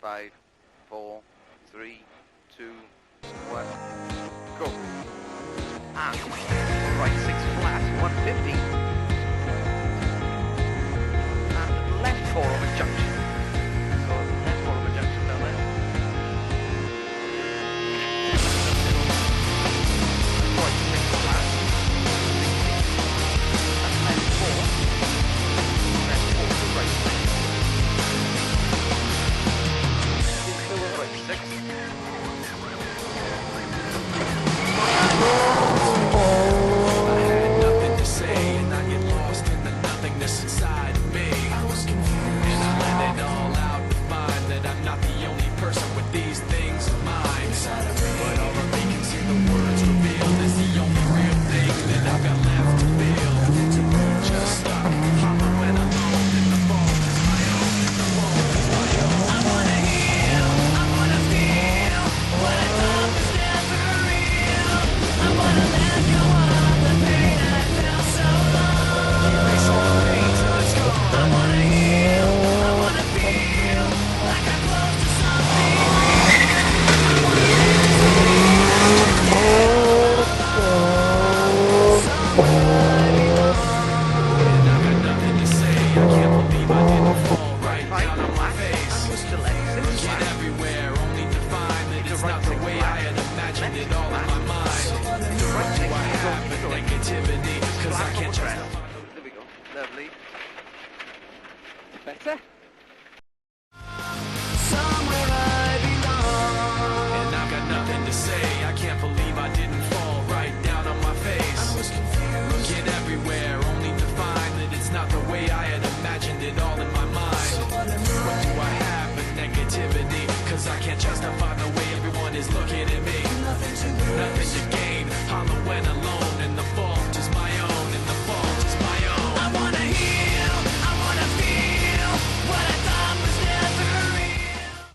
5, 4, 3, 2, 1, go. And right 6 flat, 150. And left 4 over junction. So left 4 over junction down there. Right 6 flat, 60. And left 4. Left 4 to right 6. Right 6. There we go. Lovely. Better?